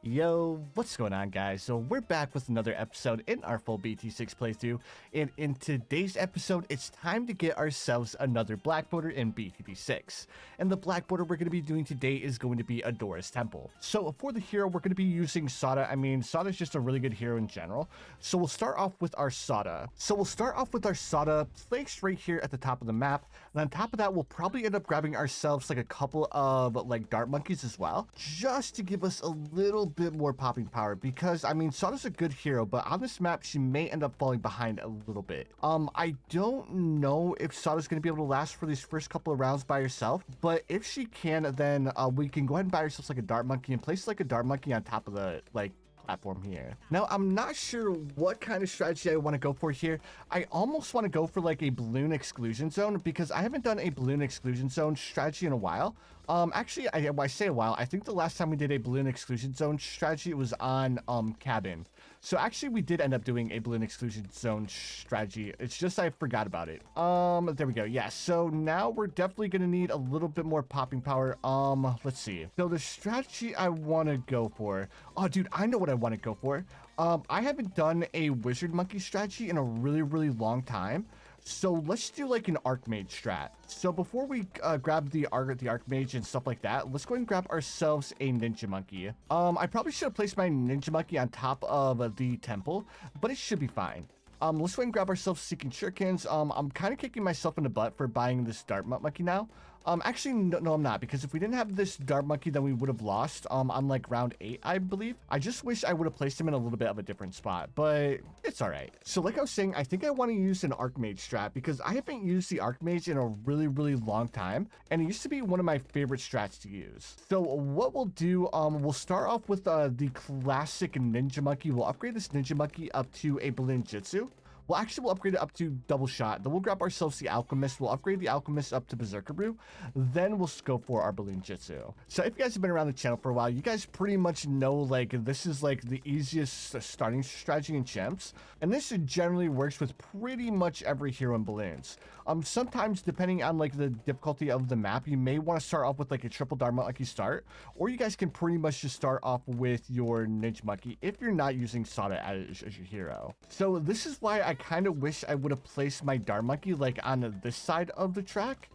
Yo, what's going on, guys? So we're back with another episode in our full BT6 playthrough, and in today's episode, it's time to get ourselves another black border in BTB6. And the black border we're going to be doing today is going to be Adora's Temple. So for the hero, we're going to be using Sada. I mean, Sada is just a really good hero in general. So we'll start off with our Sada. Placed right here at the top of the map. And on top of that, we'll probably end up grabbing ourselves like a couple of like dart monkeys as well, just to give us a little bit more popping power, because I mean, Sada's a good hero, but on this map she may end up falling behind a little bit. I don't know if Sada's going to be able to last for these first couple of rounds by herself, but if she can, then we can go ahead and buy ourselves like a dart monkey and place like a dart monkey on top of the platform here. Now, I'm not sure what kind of strategy I want to go for here. I almost want to go for like a balloon exclusion zone, because I haven't done a balloon exclusion zone strategy in a while. Actually, I say a while. I think the last time we did a balloon exclusion zone strategy, it was on cabin. So actually, we did end up doing a balloon exclusion zone strategy. It's just I forgot about it. There we go. Yeah. So now we're definitely gonna need a little bit more popping power. Let's see. So the strategy I want to go for. Oh, dude, I know what I want to go for. I haven't done a wizard monkey strategy in a really long time. So let's do like an Archmage strat. So before we grab the Archmage and stuff like that, let's go ahead and grab ourselves a ninja monkey. I probably should have placed my ninja monkey on top of the temple, but it should be fine. Let's go ahead and grab ourselves Seeking Shurikens. I'm kind of kicking myself in the butt for buying this dart monkey now. Actually, no, I'm not, because if we didn't have this dart monkey, then we would have lost on like round 8, I believe. I just wish I would have placed him in a little bit of a different spot, but it's all right. So like I was saying, I think I want to use an Archmage strat, because I haven't used the Archmage in a really long time, and it used to be one of my favorite strats to use. So what we'll do, we'll start off with the classic ninja monkey. We'll upgrade this ninja monkey up to a balloon jutsu. Well, actually, we'll upgrade it up to double shot. Then we'll grab ourselves the alchemist. We'll upgrade the alchemist up to berserker brew. Then we'll go for our balloon jutsu. So if you guys have been around the channel for a while, you guys pretty much know like this is like the easiest starting strategy in Chimps, and this generally works with pretty much every hero in balloons. Sometimes depending on like the difficulty of the map, you may want to start off with like a triple dart monkey start, or you guys can pretty much just start off with your ninja monkey if you're not using Sada as your hero. So this is why I kind of wish I would have placed my dart monkey like on this side of the track.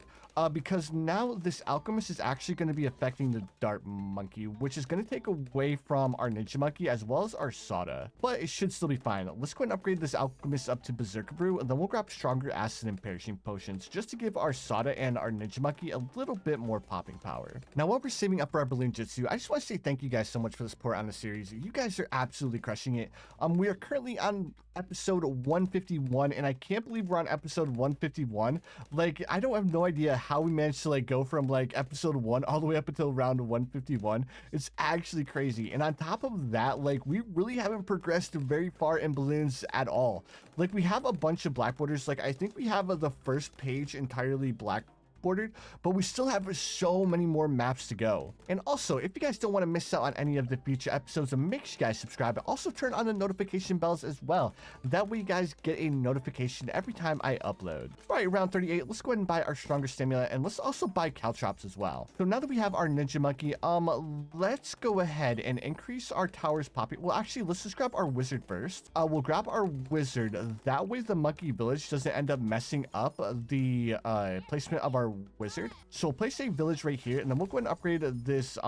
Because now this alchemist is actually going to be affecting the dart monkey, which is going to take away from our ninja monkey as well as our Sada, but it should still be fine. Let's go ahead and upgrade this alchemist up to berserker brew, and then we'll grab stronger acid and perishing potions just to give our Sada and our ninja monkey a little bit more popping power. Now, while we're saving up for our balloon jutsu, I just want to say thank you guys so much for the support on the series. You guys are absolutely crushing it. We are currently on episode 151, and I can't believe we're on episode 151. Like, I don't have no idea how we managed to like go from like episode 1 all the way up until round 151. It's actually crazy. And on top of that, like, we really haven't progressed very far in balloons at all. Like, we have a bunch of black borders. Like, I think we have the first page entirely black bordered, but we still have so many more maps to go. And also, if you guys don't want to miss out on any of the future episodes, make sure you guys subscribe, and also turn on the notification bells as well. That way you guys get a notification every time I upload. All right, round 38, let's go ahead and buy our stronger stimulant, and let's also buy caltrops as well. So now that we have our ninja monkey, let's go ahead and increase our towers popping. Well, actually, let's just grab our wizard first. We'll grab our wizard. That way the monkey village doesn't end up messing up the placement of our wizard. So we'll place a village right here, and then we'll go ahead and upgrade this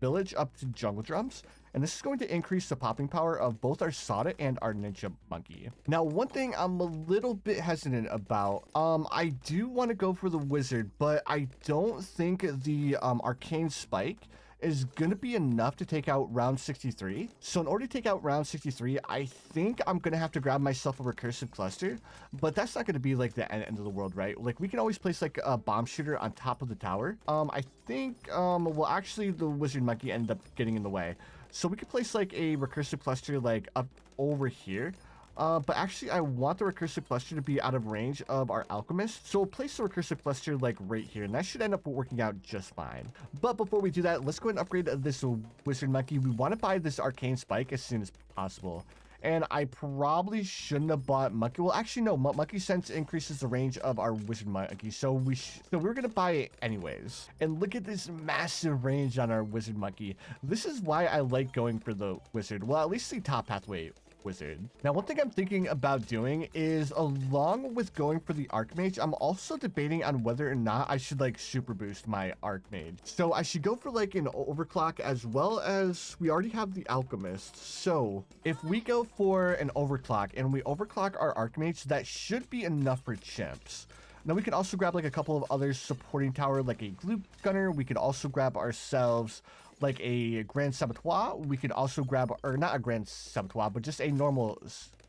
village up to jungle drums, and this is going to increase the popping power of both our Sada and our ninja monkey. Now, one thing I'm a little bit hesitant about, I do want to go for the wizard, but I don't think the arcane spike is going to be enough to take out round 63. So in order to take out round 63, I think I'm going to have to grab myself a recursive cluster, but that's not going to be like the end of the world, right? Like, we can always place like a bomb shooter on top of the tower. I think, well, actually the wizard monkey ended up getting in the way. So we could place like a recursive cluster like up over here. But actually, I want the recursive cluster to be out of range of our alchemist. So we'll place the recursive cluster like right here, and that should end up working out just fine. But before we do that, let's go ahead and upgrade this wizard monkey. We want to buy this arcane spike as soon as possible. And I probably shouldn't have bought monkey. Well, actually, no. Monkey sense increases the range of our wizard monkey. So we're going to buy it anyways. And look at this massive range on our wizard monkey. This is why I like going for the wizard. Well, at least the top pathway wizard. Now, one thing I'm thinking about doing is, along with going for the Archmage, I'm also debating on whether or not I should like super boost my Archmage. So I should go for like an overclock, as well as we already have the Alchemist. So if we go for an overclock and we overclock our Archmage, that should be enough for Chimps. Now we can also grab like a couple of other supporting tower, like a glue gunner. We could also grab ourselves like a Grand Saboteur. We could also grab, or not a Grand Saboteur, but just a normal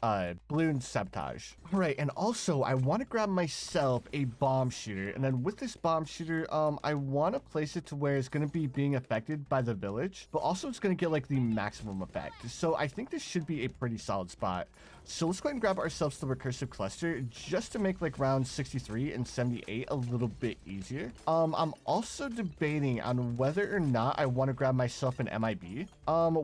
Bloons Sabotage. All right, and also I want to grab myself a bomb shooter, and then with this bomb shooter, I want to place it to where it's going to be being affected by the village, but also it's going to get like the maximum effect. So I think this should be a pretty solid spot. So let's go ahead and grab ourselves the recursive cluster just to make like rounds 63 and 78 a little bit easier. I'm also debating on whether or not I want to grab myself an MIB.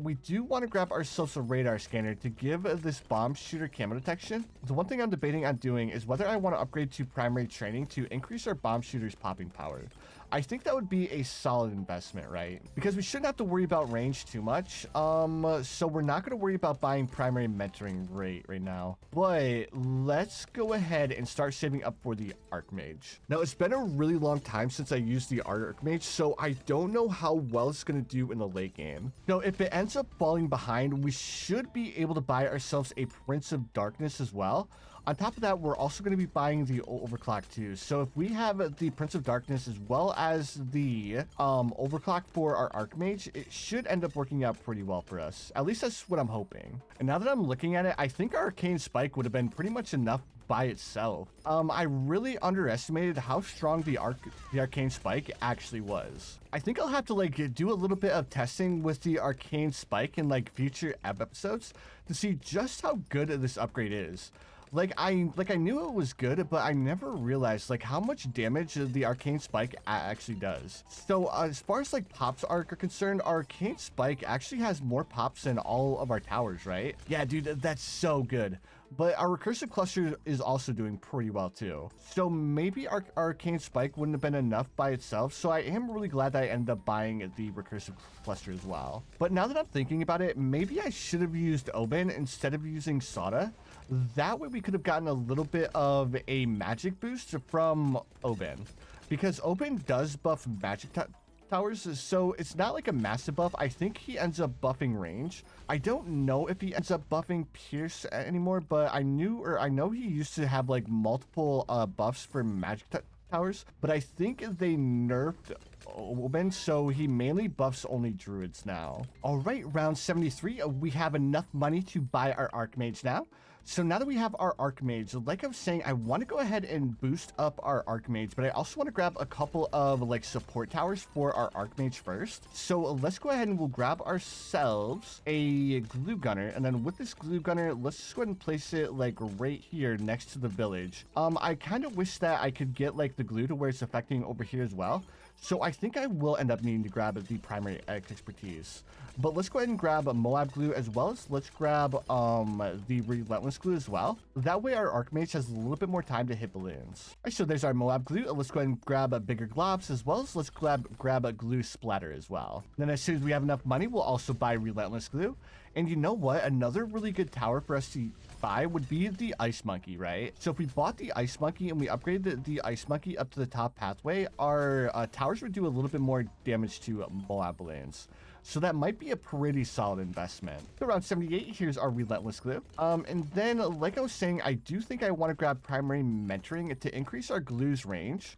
We do want to grab ourselves a radar scanner to give this bomb shooter camo detection. The one thing I'm debating on doing is whether I want to upgrade to primary training to increase our bomb shooter's popping power. I think that would be a solid investment, right? Because we shouldn't have to worry about range too much. So we're not going to worry about buying primary mentoring right now. But let's go ahead and start saving up for the Archmage. Now, it's been a really long time since I used the Archmage, so I don't know how well it's going to do in the late game. Now, if it ends up falling behind, we should be able to buy ourselves a Prince of Darkness as well. On top of that, we're also going to be buying the overclock too. So if we have the Prince of Darkness as well as the overclock for our Archmage, it should end up working out pretty well for us. At least that's what I'm hoping. And now that I'm looking at it, I think our Arcane Spike would have been pretty much enough by itself. I really underestimated how strong the Arcane Spike actually was. I think I'll have to like do a little bit of testing with the Arcane Spike in like future episodes to see just how good this upgrade is. Like I knew it was good, but I never realized like how much damage the Arcane Spike actually does. So as far as like pops are concerned, Arcane Spike actually has more pops than all of our towers, right? Yeah, dude, that's so good. But our recursive cluster is also doing pretty well too. So maybe our Arcane Spike wouldn't have been enough by itself. So I am really glad that I ended up buying the recursive cluster as well. But now that I'm thinking about it, maybe I should have used Oben instead of using Soda. That way we could have gotten a little bit of a magic boost from Oben. Because Oben does buff magic towers, so it's not like a massive buff. I think he ends up buffing range. I don't know if he ends up buffing pierce anymore, but I know he used to have like multiple buffs for magic towers, but I think they nerfed Oben, so he mainly buffs only druids now. All right, round 73, we have enough money to buy our Archmage now. So now that we have our Archmage, like I was saying, I want to go ahead and boost up our Archmage, but I also want to grab a couple of like support towers for our Archmage first. So let's go ahead and we'll grab ourselves a glue gunner, and then with this glue gunner, let's just go ahead and place it like right here next to the village. I kind of wish that I could get like the glue to where it's affecting over here as well. So I think I will end up needing to grab the primary expertise. But let's go ahead and grab a Moab glue, as well as let's grab the relentless glue as well. That way our Archmage has a little bit more time to hit balloons. All right, so there's our Moab glue. Let's go ahead and grab a bigger globs, as well as let's grab a glue splatter as well. Then as soon as we have enough money, we'll also buy relentless glue. And you know what? Another really good tower for us to buy would be the Ice Monkey, right? So if we bought the Ice Monkey and we upgraded the Ice Monkey up to the top pathway, our towers would do a little bit more damage to Moab balloons. So that might be a pretty solid investment. So around 78, here's our relentless glue. And then, like I was saying, I do think I want to grab primary mentoring to increase our glue's range.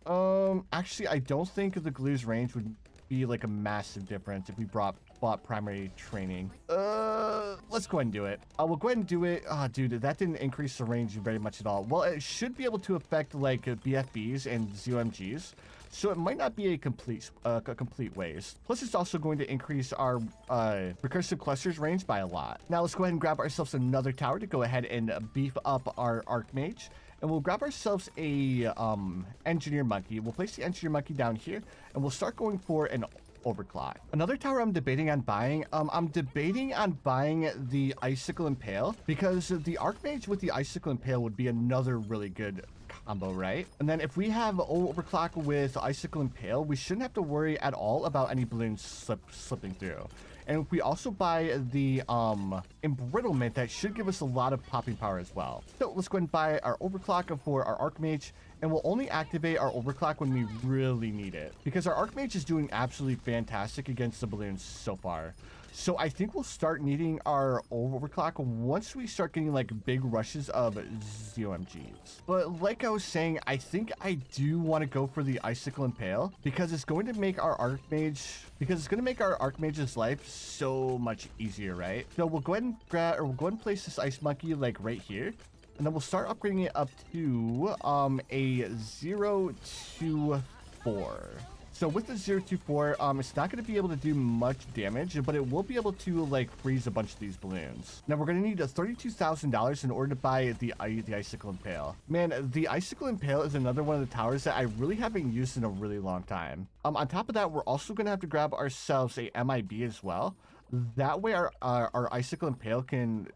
Actually, I don't think the glue's range would be like a massive difference if we bought primary training. Let's go ahead and do it. We'll go ahead and do it. Dude, that didn't increase the range very much at all. Well, it should be able to affect like BFBs and ZOMGs. So it might not be a complete waste. Plus, it's also going to increase our recursive clusters range by a lot. Now, let's go ahead and grab ourselves another tower to go ahead and beef up our Archmage. And we'll grab ourselves a engineer monkey. We'll place the engineer monkey down here, and we'll start going for an overclock. Another tower I'm debating on buying, I'm debating on buying the Icicle Impale, because the Archmage with the Icicle Impale would be another really good combo, right? And then if we have overclock with Icicle Impale, we shouldn't have to worry at all about any balloons slipping through. And if we also buy the embrittlement, that should give us a lot of popping power as well. So let's go ahead and buy our overclock for our Archmage, and we'll only activate our overclock when we really need it, because our Archmage is doing absolutely fantastic against the balloons so far. So I think we'll start needing our overclock once we start getting like big rushes of ZOMGs. But like I was saying, I think I do want to go for the Icicle Impale, because it's going to make our Archmage's life so much easier, right? So we'll go ahead and place this Ice Monkey like right here. And then we'll start upgrading it up to a 0 to 4. So with the 0 to 4, it's not going to be able to do much damage, but it will be able to like freeze a bunch of these balloons. Now we're going to need $32,000 in order to buy the Icicle Impale. Man, the Icicle Impale is another one of the towers that I really haven't used in a really long time. On top of that, we're also going to have to grab ourselves a MIB as well. That way our Icicle Impale can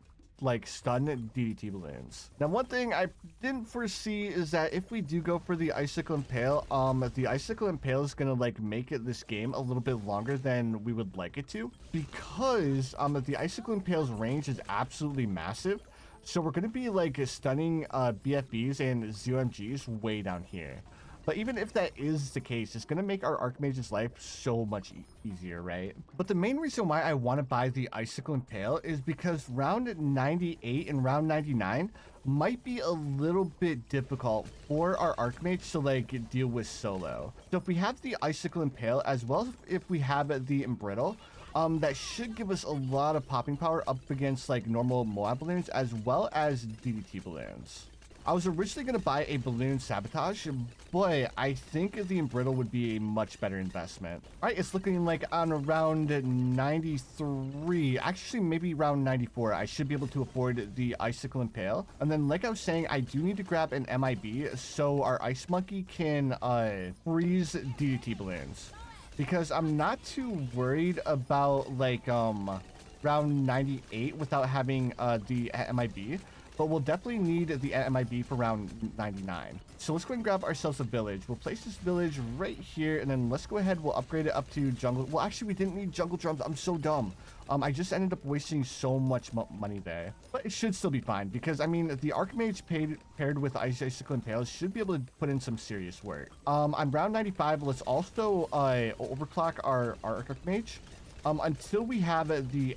like stun DDT balloons. Now one thing I didn't foresee is that if we do go for the Icicle Impale, the Icicle Impale is gonna like make this game a little bit longer than we would like it to, because the Icicle Impale's range is absolutely massive. So we're gonna be like stunning BFBs and ZOMGs way down here. But even if that is the case, it's going to make our Archmage's life so much easier, right? But the main reason why I want to buy the Icicle Impale is because round 98 and round 99 might be a little bit difficult for our Archmage to like deal with solo. So if we have the Icicle Impale, as well as if we have the Embrittle, that should give us a lot of popping power up against like normal Moab balloons as well as DDT balloons. I was originally going to buy a balloon sabotage, but I think the Embrittle would be a much better investment. All right, it's looking like on around 93, actually maybe around 94, I should be able to afford the Icicle Impale. And then like I was saying, I do need to grab an MIB so our Ice Monkey can freeze DDT balloons. Because I'm not too worried about like round 98 without having the MIB. But we'll definitely need the MIB for round 99. So let's go ahead and grab ourselves a village. We'll place this village right here, and then let's go ahead. We'll upgrade it up to jungle. Well, actually, we didn't need jungle drums. I'm so dumb. I just ended up wasting so much money there. But it should still be fine, because, I mean, the Archmage paired with Icicle Impale should be able to put in some serious work. On round 95, let's also overclock our Archmage. Until we have the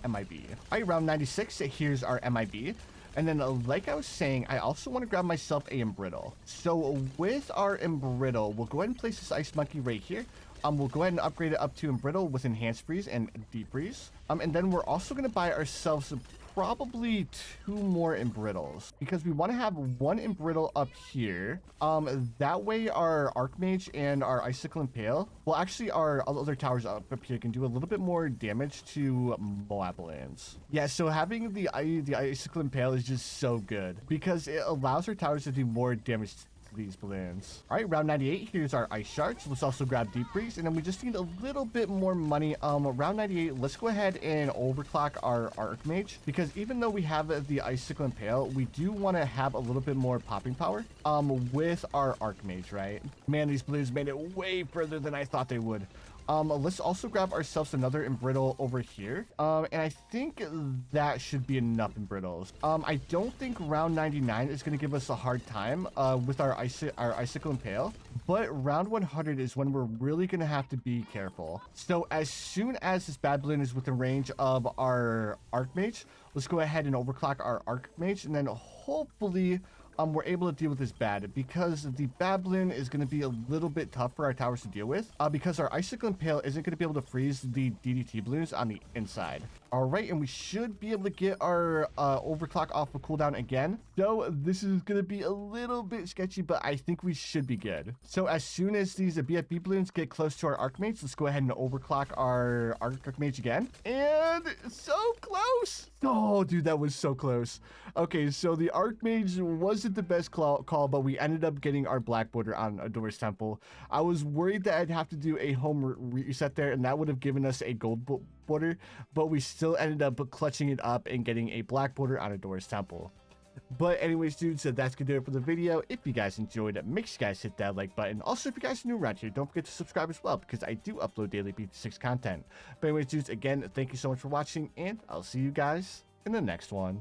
MIB. All right, round 96, here's our MIB. And then, like I was saying, I also want to grab myself a Embrittle. So with our Embrittle, we'll go ahead and place this Ice Monkey right here. We'll go ahead and upgrade it up to Embrittle with Enhanced Freeze and Deep Freeze. And then we're also going to buy ourselves probably 2 more Embrittles, because we want to have 1 Embrittle up here. That way our Archmage and our Icicle Impale, well, actually our other towers up here can do a little bit more damage to Moab lands. Yeah, so having the Icicle Impale is just so good, because it allows our towers to do more damage these balloons. All right, round 98, here's our ice sharks. Let's also grab deep freeze, and then we just need a little bit more money. Round 98, let's go ahead and overclock our Archmage, because even though we have the Icicle Impale, we do want to have a little bit more popping power with our Archmage, right? Man, these balloons made it way further than I thought they would. Let's also grab ourselves another Embrittle over here. And I think that should be enough Embrittles. I don't think round 99 is going to give us a hard time with our Icicle Impale. But round 100 is when we're really going to have to be careful. So as soon as this bad balloon is within range of our Archmage, let's go ahead and overclock our Archmage. And then hopefully we're able to deal with this bad, because the bad balloon is going to be a little bit tough for our towers to deal with, because our Icicle Impale isn't going to be able to freeze the DDT balloons on the inside. All right, and we should be able to get our overclock off of cooldown again. So this is going to be a little bit sketchy, but I think we should be good. So as soon as these BFB balloons get close to our Archmage, let's go ahead and overclock our Archmage again. And so close. Oh, dude, that was so close. Okay, so the Archmage was wasn't the best call, but we ended up getting our black border on Adora's temple. I was worried that I'd have to do a home reset there, and that would have given us a gold border, but we still ended up clutching it up and getting a black border on Adora's temple. But anyways, dudes, so that's gonna do it for the video. If you guys enjoyed it, make sure you guys hit that like button. Also, if you guys are new around here, don't forget to subscribe as well, because I do upload daily BT6 content. But anyways, dudes, again, thank you so much for watching, and I'll see you guys in the next one.